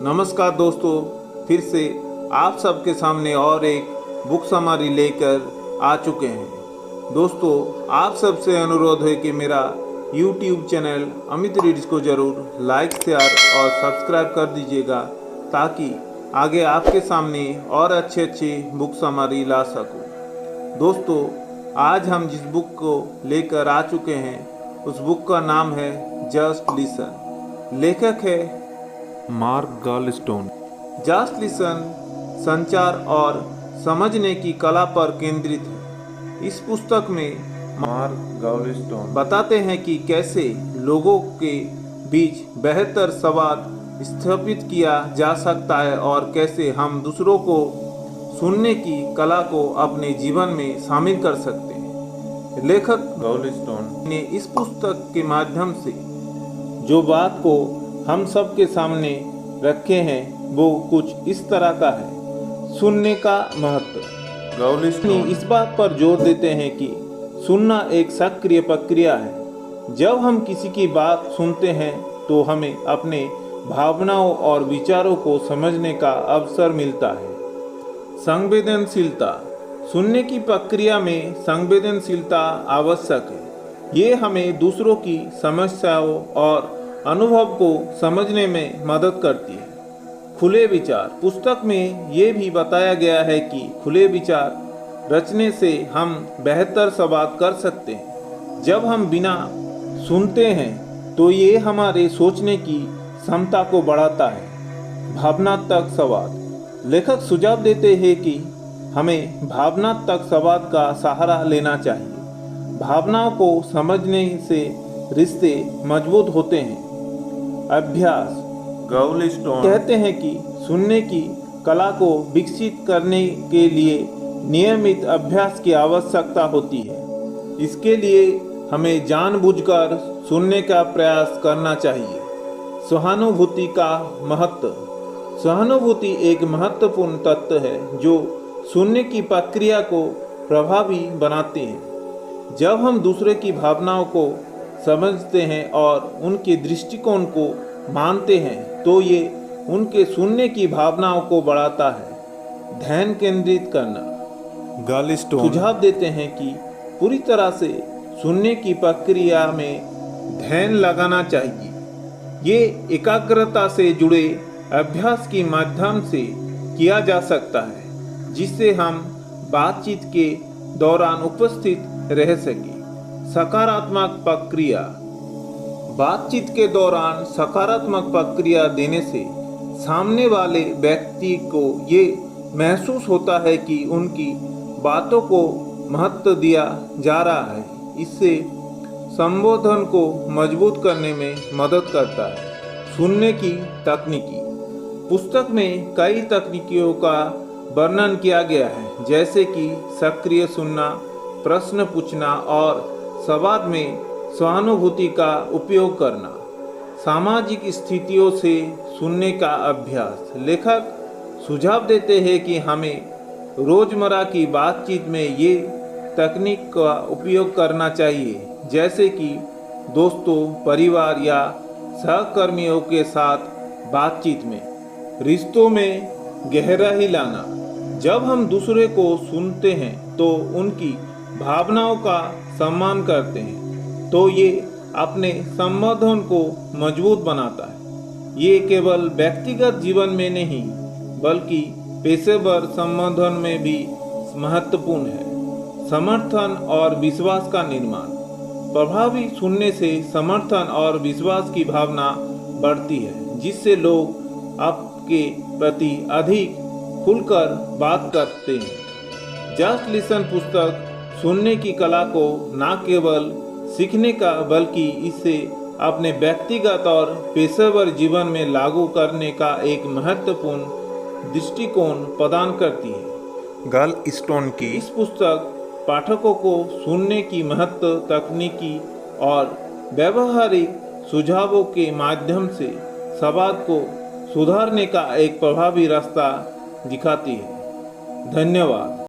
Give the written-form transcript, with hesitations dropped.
नमस्कार दोस्तों, फिर से आप सबके सामने और एक बुक समरी लेकर आ चुके हैं। दोस्तों, आप सबसे अनुरोध है कि मेरा YouTube चैनल अमित रीड्स को ज़रूर लाइक, शेयर और सब्सक्राइब कर दीजिएगा ताकि आगे आपके सामने और अच्छे बुक समरी ला सकूं। दोस्तों, आज हम जिस बुक को लेकर आ चुके हैं उस बुक का नाम है जस्ट लिसन। लेखक है मार्क गॉलस्टोन। जस्ट लिसन संचार और समझने की कला पर केंद्रित है। इस पुस्तक में मार्क गॉलस्टोन बताते हैं कि कैसे लोगों के बीच बेहतर संवाद स्थापित किया जा सकता है और कैसे हम दूसरों को सुनने की कला को अपने जीवन में शामिल कर सकते हैं। लेखक गॉलस्टोन ने इस पुस्तक के माध्यम से जो बात को हम सब के सामने रखे हैं वो कुछ इस तरह का है। सुनने का महत्व। गॉलस्टोन इस बात पर जोर देते हैं कि सुनना एक सक्रिय प्रक्रिया है। जब हम किसी की बात सुनते हैं तो हमें अपने भावनाओं और विचारों को समझने का अवसर मिलता है। संवेदनशीलता। सुनने की प्रक्रिया में संवेदनशीलता आवश्यक है। ये हमें दूसरों की समस्याओं और अनुभव को समझने में मदद करती है। खुले विचार। पुस्तक में ये भी बताया गया है कि खुले विचार रचने से हम बेहतर संवाद कर सकते हैं। जब हम बिना सुनते हैं तो ये हमारे सोचने की क्षमता को बढ़ाता है। भावनात्मक संवाद। लेखक सुझाव देते हैं कि हमें भावनात्मक संवाद का सहारा लेना चाहिए। भावनाओं को समझने से रिश्ते मजबूत होते हैं। अभ्यास। गॉलस्टोन कहते हैं कि सुनने की कला को विकसित करने के लिए नियमित अभ्यास की आवश्यकता होती है। इसके लिए हमें जानबूझकर सुनने का प्रयास करना चाहिए। सहानुभूति का महत्व। सहानुभूति एक महत्वपूर्ण तत्व है जो सुनने की प्रक्रिया को प्रभावी बनाती है। जब हम दूसरे की भावनाओं को समझते हैं और उनके दृष्टिकोण को मानते हैं तो ये उनके सुनने की भावनाओं को बढ़ाता है। ध्यान केंद्रित करना। गॉलस्टोन सुझाव देते हैं कि पूरी तरह से सुनने की प्रक्रिया में ध्यान लगाना चाहिए। ये एकाग्रता से जुड़े अभ्यास के माध्यम से किया जा सकता है जिससे हम बातचीत के दौरान उपस्थित रह सकें। सकारात्मक प्रक्रिया। बातचीत के दौरान सकारात्मक प्रक्रिया देने से सामने वाले व्यक्ति को ये महसूस होता है कि उनकी बातों को महत्व दिया जा रहा है। इससे संबोधन को मजबूत करने में मदद करता है। सुनने की तकनीकी। पुस्तक में कई तकनीकों का वर्णन किया गया है जैसे कि सक्रिय सुनना, प्रश्न पूछना और संवाद में सहानुभूति का उपयोग करना। सामाजिक स्थितियों से सुनने का अभ्यास। लेखक सुझाव देते हैं कि हमें रोजमर्रा की बातचीत में ये तकनीक का उपयोग करना चाहिए जैसे कि दोस्तों, परिवार या सहकर्मियों के साथ बातचीत में। रिश्तों में गहराई लाना। जब हम दूसरे को सुनते हैं तो उनकी भावनाओं का सम्मान करते हैं तो ये अपने संबंधों को मजबूत बनाता है। ये केवल व्यक्तिगत जीवन में नहीं बल्कि पेशेवर संबंधों में भी महत्वपूर्ण है। समर्थन और विश्वास का निर्माण। प्रभावी सुनने से समर्थन और विश्वास की भावना बढ़ती है जिससे लोग आपके प्रति अधिक खुलकर बात करते हैं। जस्ट लिसन पुस्तक सुनने की कला को न केवल सीखने का बल्कि इसे अपने व्यक्तिगत और पेशेवर जीवन में लागू करने का एक महत्वपूर्ण दृष्टिकोण प्रदान करती है। गॉलस्टोन की इस पुस्तक पाठकों को सुनने की महत्व, तकनीकी और व्यावहारिक सुझावों के माध्यम से संवाद को सुधारने का एक प्रभावी रास्ता दिखाती है। धन्यवाद।